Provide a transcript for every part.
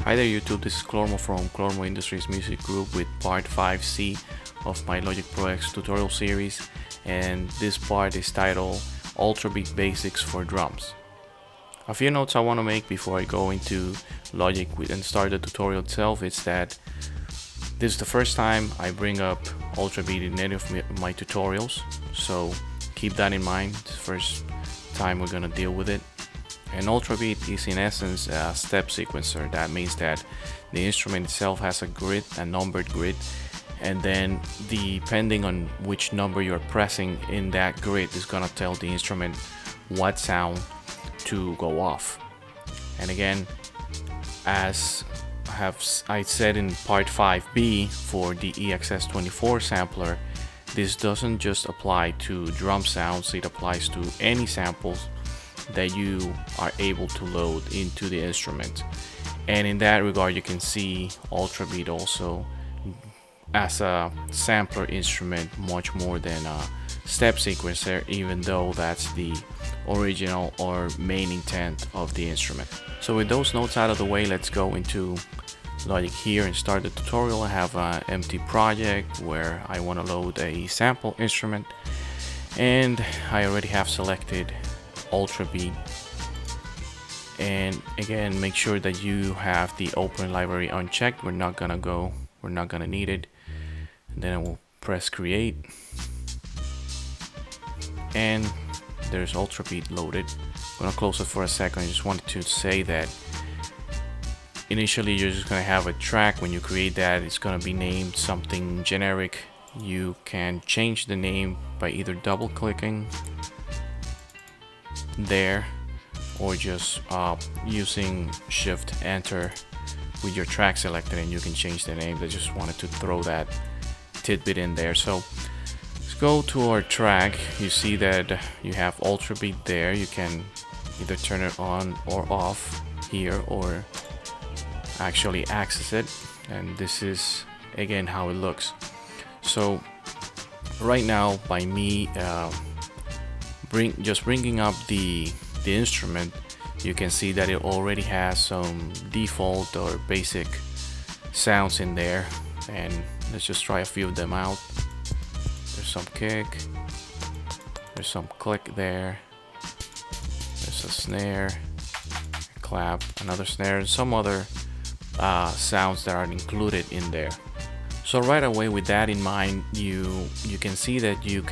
Hi there YouTube, this is Clormo from Clormo Industries Music Group with part 5C of my Logic Pro X tutorial series, and this part is titled UltraBeat Basics for Drums. A few notes I want to make before I go into Logic and start the tutorial itself is that this is the first time I bring up UltraBeat in any of my tutorials, so keep that in mind. It's the first time we're gonna deal with it. And UltraBeat is in essence a step sequencer. That means that the instrument itself has a grid, a numbered grid, and then depending on which number you're pressing in that grid is gonna tell the instrument what sound to go off. And again, as I said in part 5B for the EXS24 sampler, this doesn't just apply to drum sounds, it applies to any samples that you are able to load into the instrument. And in that regard, you can see UltraBeat also as a sampler instrument much more than a step sequencer, even though that's the original or main intent of the instrument. So with those notes out of the way, let's go into Logic here and start the tutorial. I have an empty project where I want to load a sample instrument, and I already have selected UltraBeat. And again, make sure that you have the open library unchecked. We're not gonna need it. And then I will press create, and there's UltraBeat loaded. I'm gonna close it for a second. I just wanted to say that initially you're just gonna have a track. When you create that, it's gonna be named something generic. You can change the name by either double clicking there or just using shift enter with your track selected, and you can change the name. I just wanted to throw that tidbit in there. So let's go to our track. You see that you have UltraBeat there. You can either turn it on or off here or actually access it, and this is again how it looks. So right now, by me just bringing up the instrument, you can see that it already has some default or basic sounds in there, and let's just try a few of them out. There's some kick, there's some click there, there's a snare, a clap, another snare, and some other sounds that are included in there. So right away, with that in mind, you can see that you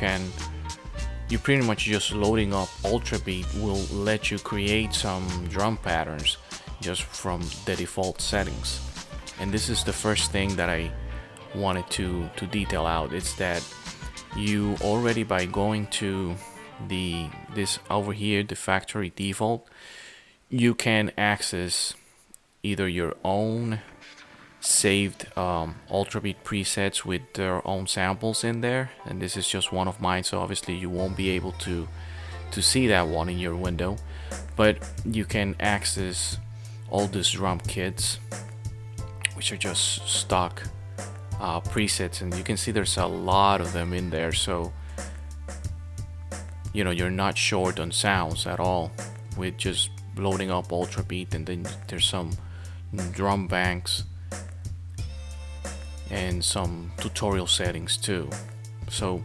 pretty much just loading up UltraBeat will let you create some drum patterns just from the default settings. And this is the first thing that I wanted to detail out. It's that you already, by going to this over here, the factory default, you can access either your own saved UltraBeat presets with their own samples in there, and this is just one of mine, so obviously you won't be able to see that one in your window, but you can access all these drum kits, which are just stock presets, and you can see there's a lot of them in there, so you know you're not short on sounds at all with just loading up UltraBeat. And then there's some drum banks and some tutorial settings too. So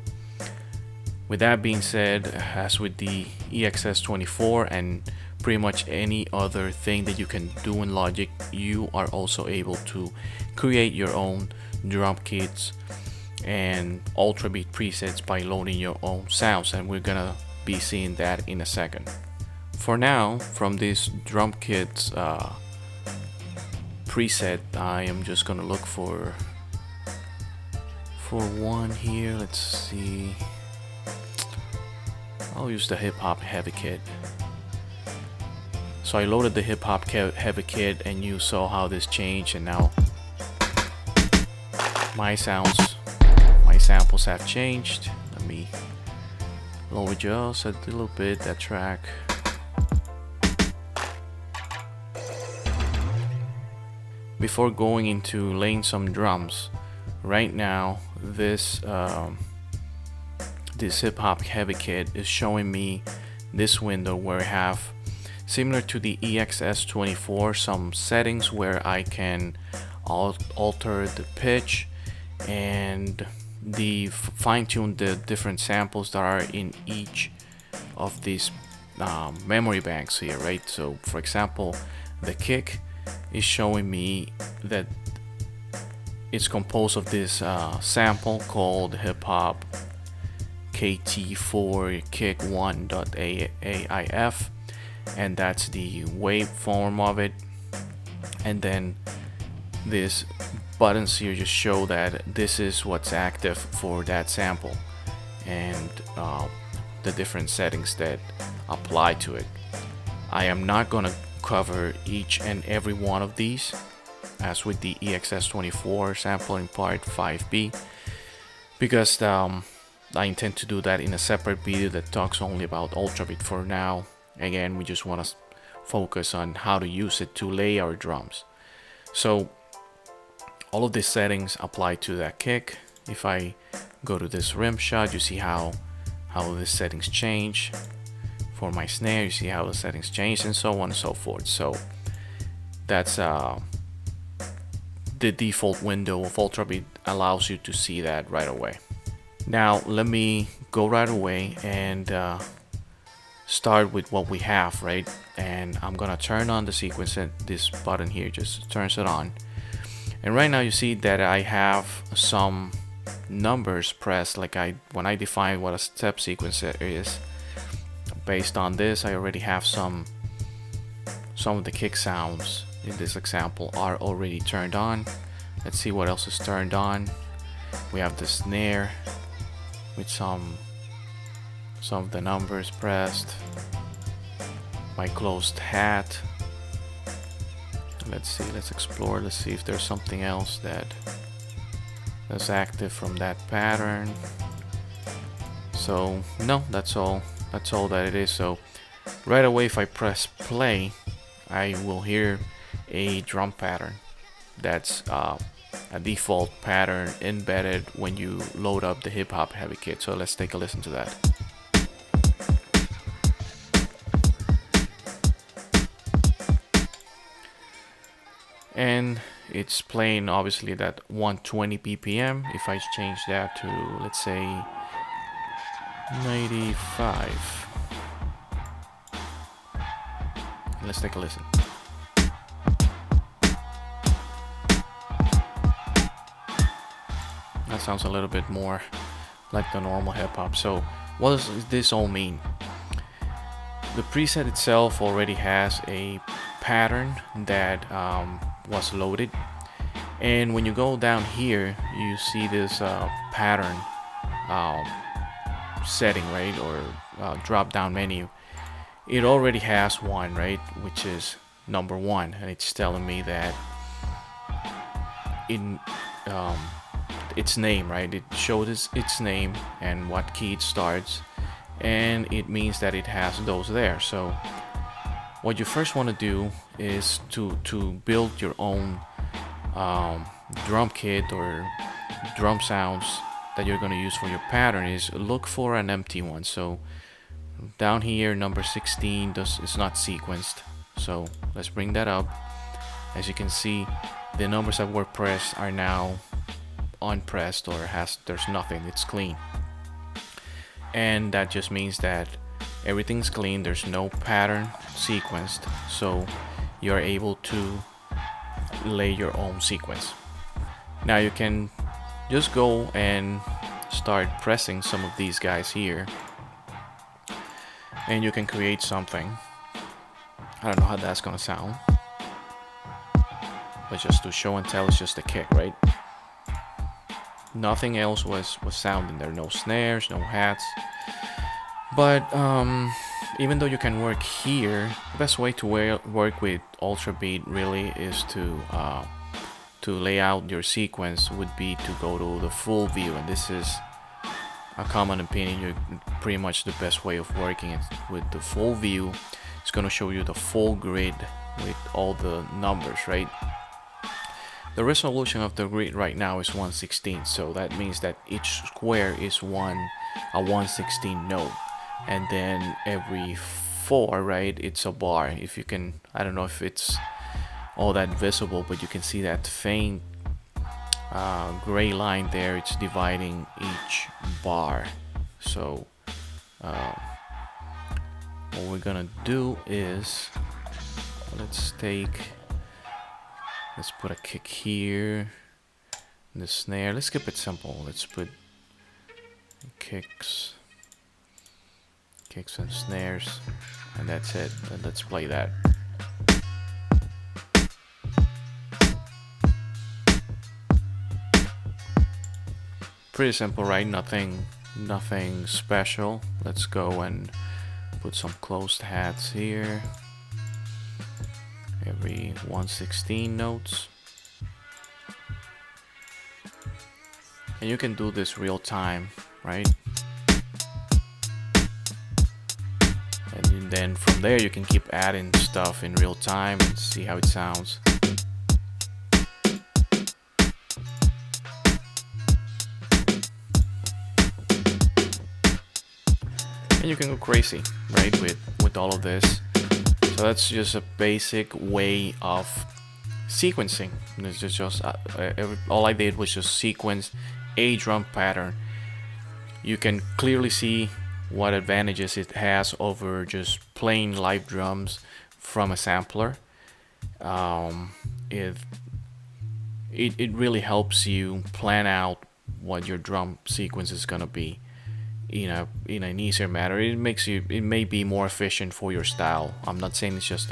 with that being said, as with the EXS24 and pretty much any other thing that you can do in Logic, you are also able to create your own drum kits and UltraBeat presets by loading your own sounds, and we're gonna be seeing that in a second. For now, from this drum kits preset, I am just gonna look for one here. Let's see, I'll use the Hip Hop Heavy kit. So I loaded the Hip Hop Heavy kit, and you saw how this changed, and now my samples have changed. Let me lower just a little bit that track. Before going into laying some drums, right now this Hip Hop Heavy kit is showing me this window where I have Similar to the EXS24, some settings where I can alter the pitch and fine-tune the different samples that are in each of these memory banks here, right? So for example, the kick is showing me that it's composed of this sample called Hip Hop KT4 kick 1.aif, and that's the waveform of it. And then these buttons here just show that this is what's active for that sample and the different settings that apply to it. I am not gonna cover each and every one of these as with the EXS24 sample in part 5B, because I intend to do that in a separate video that talks only about UltraBeat. For now, again, we just want to focus on how to use it to lay our drums. So all of these settings apply to that kick. If I go to this rim shot, you see how the settings change. For my snare, you see how the settings change, and so on and so forth. So that's the default window of UltraBeat allows you to see that right away. Now let me go right away and start with what we have, right? And I'm gonna turn on the sequence, and this button here just turns it on. And right now you see that I have some numbers pressed, like when I define what a step sequence is. Based on this, I already have some of the kick sounds in this example are already turned on. Let's see what else is turned on. We have the snare with some of the numbers pressed. My closed hat. Let's see, let's explore, let's see if there's something else that's active from that pattern. So no, that's all that it is. So right away, if I press play, I will hear a drum pattern. That's a default pattern embedded when you load up the Hip Hop Havoc kit. So let's take a listen to that. And it's playing obviously that 120 BPM. If I change that to, let's say, 95. Let's take a listen. That sounds a little bit more like the normal hip hop. So what does this all mean? The preset itself already has a pattern that was loaded, and when you go down here, you see this pattern setting, right, or drop down menu. It already has one, right, which is number 1, and it's telling me that in its name, right, it shows its name and what key it starts, and it means that it has those there. So what you first want to do is to build your own drum kit or drum sounds that you're going to use for your pattern. Is look for an empty one. So down here, number 16 is not sequenced, so let's bring that up. As you can see, the numbers that were pressed are now unpressed, or there's nothing, it's clean. And that just means that everything's clean, there's no pattern sequenced, so you're able to lay your own sequence. Now you can just go and start pressing some of these guys here, and you can create something. I don't know how that's gonna sound, but just to show and tell, it's just a kick, right? Nothing else was sounding there, no snares, no hats. But even though you can work here, the best way to work with UltraBeat really is to lay out your sequence would be to go to the full view, and this is a common opinion. You're pretty much the best way of working it with the full view. It's going to show you the full grid with all the numbers, right? The resolution of the grid right now is 1/16, so that means that each square is a 1/16 node, and then every before, right, it's a bar. If you can, I don't know if it's all that visible, but you can see that faint gray line there. It's dividing each bar. So what we're gonna do is let's put a kick here, the snare. Let's keep it simple. Let's put kicks and snares, and that's it. And let's play that. Pretty simple, right? Nothing special. Let's go and put some closed hats here. Every 1/16 notes. And you can do this real time, right? And then from there you can keep adding stuff in real time and see how it sounds. And you can go crazy, right, with all of this. So that's just a basic way of sequencing. It's just all I did was just sequence a drum pattern. You can clearly see what advantages it has over just playing live drums from a sampler. It really helps you plan out what your drum sequence is gonna be in an easier manner. It may be more efficient for your style. I'm not saying it's just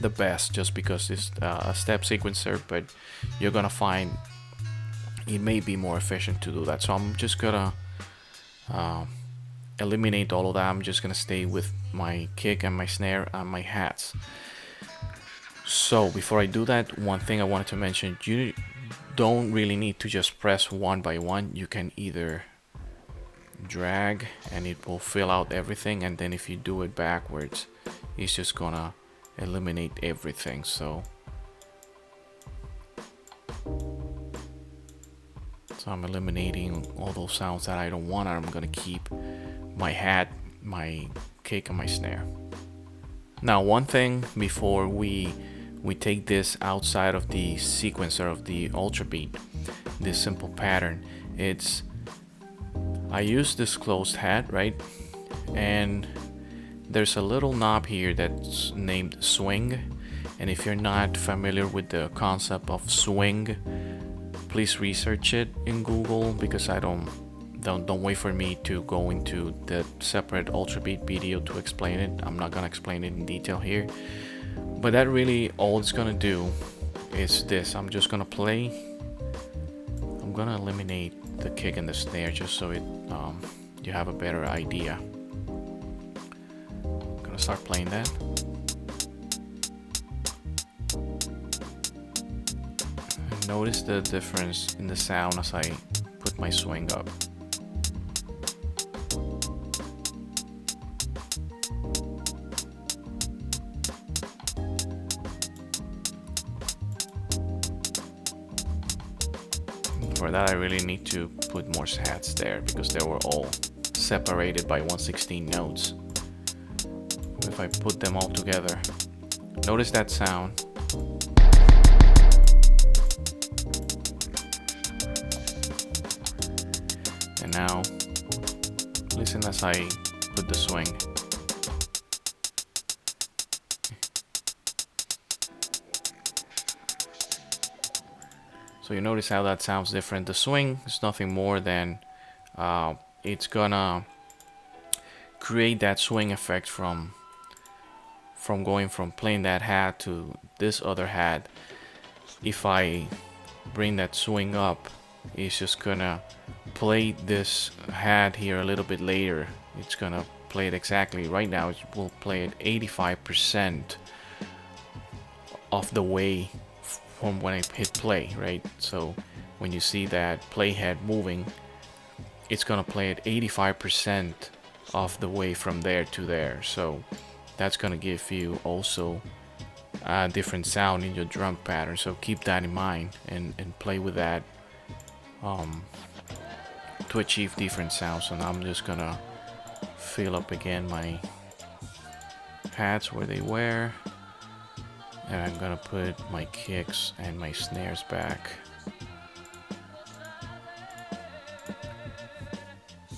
the best just because it's a step sequencer, but you're gonna find it may be more efficient to do that. So I'm just gonna eliminate all of that. I'm just gonna stay with my kick and my snare and my hats. So before I do that, one thing I wanted to mention, you don't really need to just press one by one. You can either drag and it will fill out everything, and then if you do it backwards, it's just gonna eliminate everything. So I'm eliminating all those sounds that I don't want, and I'm gonna keep my hat, my kick, and my snare. Now, one thing before we take this outside of the sequencer of the UltraBeat, this simple pattern, I use this closed hat, right? And there's a little knob here that's named swing. And if you're not familiar with the concept of swing, please research it in Google, because don't wait for me to go into the separate UltraBeat video to explain it. I'm not gonna explain it in detail here. But that really all it's gonna do is this. I'm just gonna play. I'm gonna eliminate the kick and the snare just so you have a better idea. I'm gonna start playing that. And notice the difference in the sound as I put my swing up. For that I really need to put more hats there because they were all separated by 1/16 notes. If I put them all together, notice that sound. And now listen as I put the swing. So you notice how that sounds different. The swing is nothing more than it's gonna create that swing effect from going from playing that hat to this other hat. If I bring that swing up, it's just gonna play this hat here a little bit later. It's gonna play it exactly right now. It will play it 85% of the way from when I hit play, right? So when you see that playhead moving, it's gonna play it 85% of the way from there to there. So that's gonna give you also a different sound in your drum pattern. So keep that in mind and play with that to achieve different sounds. And I'm just gonna fill up again my hats where they were, and I'm gonna put my kicks and my snares back.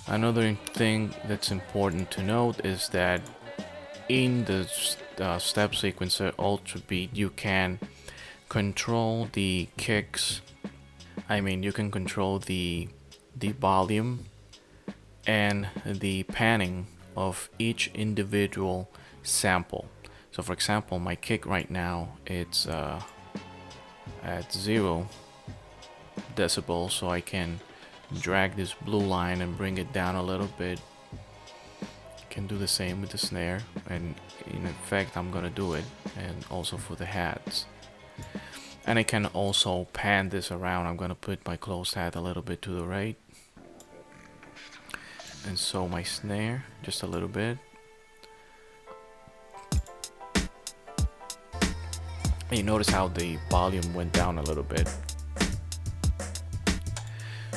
Another thing that's important to note is that in the step sequencer UltraBeat, you can control the kicks. You can control the volume and the panning of each individual sample. So for example, my kick right now, it's at 0 decibels, so I can drag this blue line and bring it down a little bit. Can do the same with the snare, and in effect I'm gonna do it, and also for the hats. And I can also pan this around. I'm gonna put my closed hat a little bit to the right, and so my snare just a little bit. And you notice how the volume went down a little bit.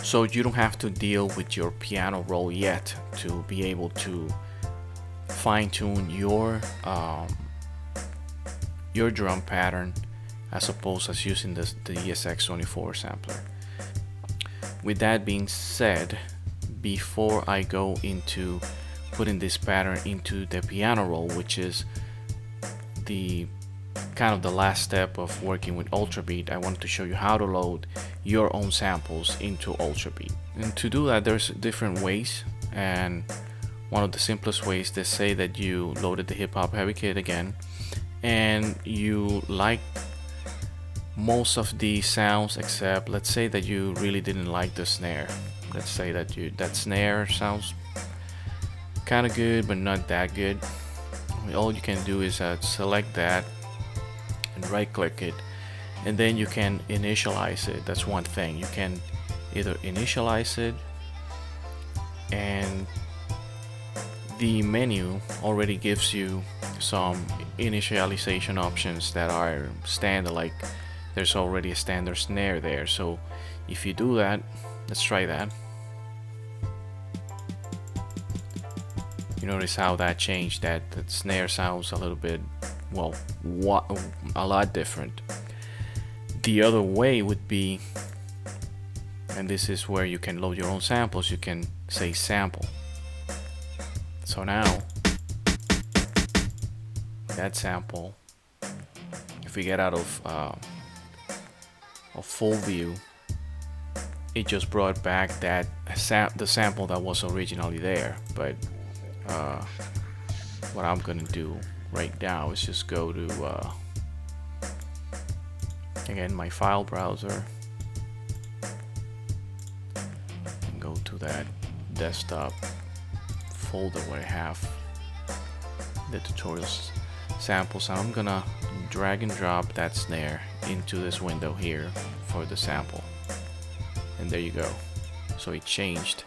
So you don't have to deal with your piano roll yet to be able to fine-tune your drum pattern, as opposed as using the ESX24 sampler. With that being said, before I go into putting this pattern into the piano roll, which is the kind of the last step of working with UltraBeat, I wanted to show you how to load your own samples into UltraBeat. And to do that, there's different ways, and one of the simplest ways, they say that you loaded the Hop Havoc kit again, and you like most of the sounds, except let's say that you really didn't like the snare. Let's say that that snare sounds kind of good but not that good. All you can do is select that and right click it, and then you can initialize it. That's one thing. You can either initialize it, and the menu already gives you some initialization options that are standard, like there's already a standard snare there. So if you do that, let's try that. You notice how that changed, that snare sounds a little bit, well, a lot different. The other way would be, and this is where you can load your own samples, you can say sample. So now that sample, if we get out of full view, it just brought back that the sample that was originally there. But what I'm gonna do right now is just go to again my file browser and go to that desktop folder where I have the tutorials samples. I'm gonna drag and drop that snare into this window here for the sample, and there you go. So it changed,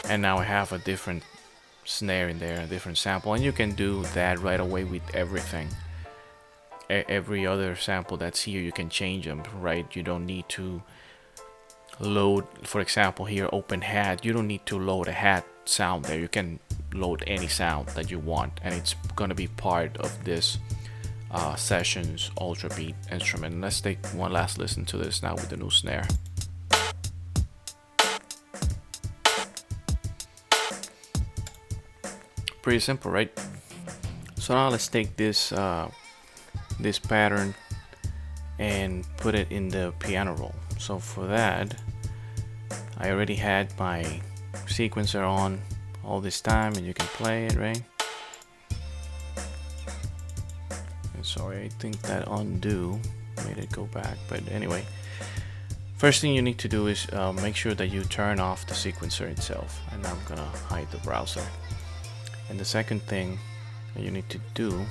and now I have a different snare in there, a different sample. And you can do that right away with everything. Every other sample that's here, you can change them, right? You don't need to load, for example here, open hat, you don't need to load a hat sound there. You can load any sound that you want, and it's gonna be part of this sessions UltraBeat instrument. Let's take one last listen to this now with the new snare. Pretty simple, right? So now let's take this this pattern and put it in the piano roll. So for that, I already had my sequencer on all this time, and you can play it, right? And sorry, I think that undo made it go back, but anyway, first thing you need to do is make sure that you turn off the sequencer itself, and I'm gonna hide the browser. And the second thing that you need to do,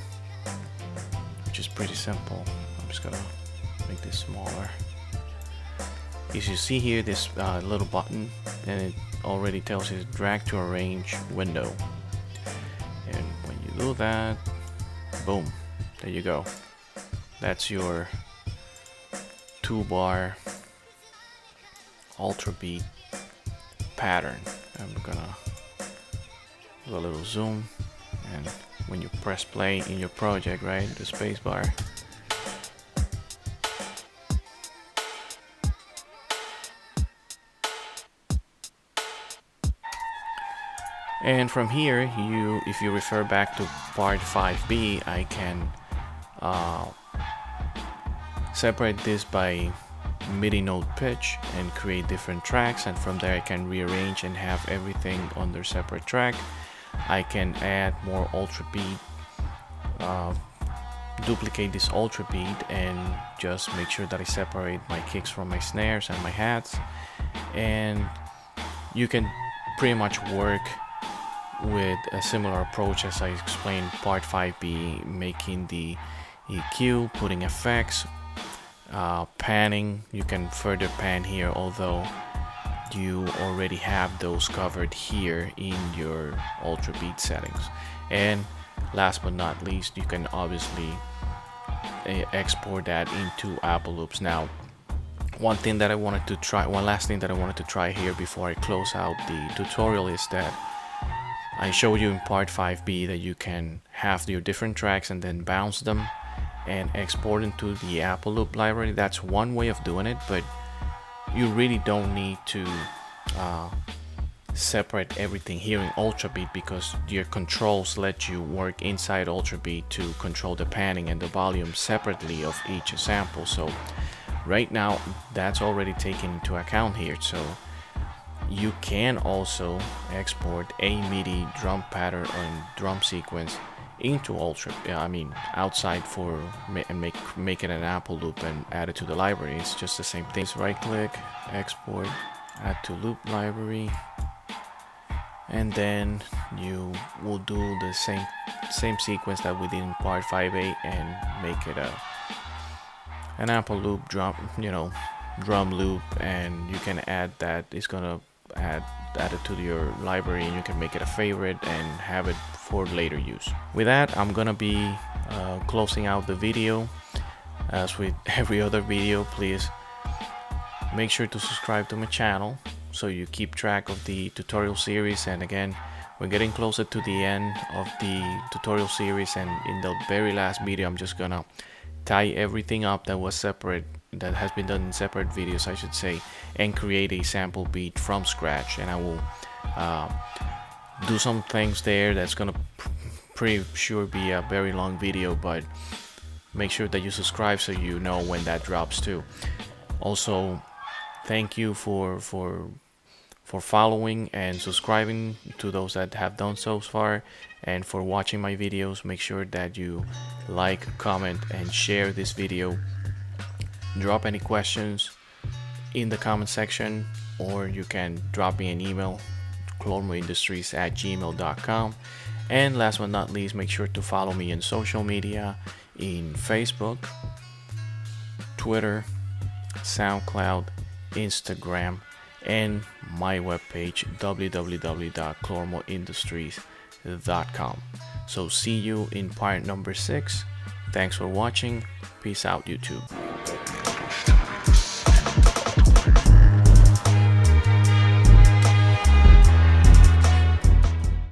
which is pretty simple, I'm just gonna make this smaller, is you see here this little button, and it already tells you drag to arrange window, and when you do that, boom, there you go. That's your 2-bar UltraBeat pattern. I'm gonna do a little zoom, and when you press play in your project, right, the space bar, and from here, if you refer back to part 5b, I can separate this by MIDI note pitch and create different tracks, and from there I can rearrange and have everything under separate track. I can add more UltraBeat, duplicate this UltraBeat, and just make sure that I separate my kicks from my snares and my hats, and you can pretty much work with a similar approach as I explained part 5b, making the EQ, putting effects, panning. You can further pan here, although you already have those covered here in your UltraBeat settings. And last but not least, you can obviously export that into Apple Loops. Now, one last thing that I wanted to try here before I close out the tutorial is that I showed you in part 5b that you can have your different tracks and then bounce them and export into the Apple Loop library. That's one way of doing it, but you really don't need to separate everything here in UltraBeat, because your controls let you work inside UltraBeat to control the panning and the volume separately of each sample. So right now that's already taken into account here. So you can also export a MIDI drum pattern and drum sequence into outside and make it an Apple Loop and add it to the library. It's just the same thing. Right click, export, add to loop library, and then you will do the same sequence that we did in part 5a and make it an Apple Loop drum loop, and you can add that. It's gonna add it to your library, and you can make it a favorite and have it for later use. With that, I'm gonna be closing out the video. As with every other video, please make sure to subscribe to my channel so you keep track of the tutorial series. And again, we're getting closer to the end of the tutorial series, and in the very last video I'm just gonna tie everything up that has been done in separate videos, I should say, and create a sample beat from scratch. And I will do some things there that's gonna pretty sure be a very long video, but make sure that you subscribe so you know when that drops too. Also, thank you for following and subscribing, to those that have done so far, and for watching my videos. Make sure that you like, comment, and share this video. Drop any questions in the comment section, or you can drop me an email, clormoindustries@gmail.com. And last but not least, make sure to follow me in social media, in Facebook, Twitter, SoundCloud, Instagram, and my webpage, www.clormoindustries.com. So see you in part number 6. Thanks for watching. Peace out, YouTube.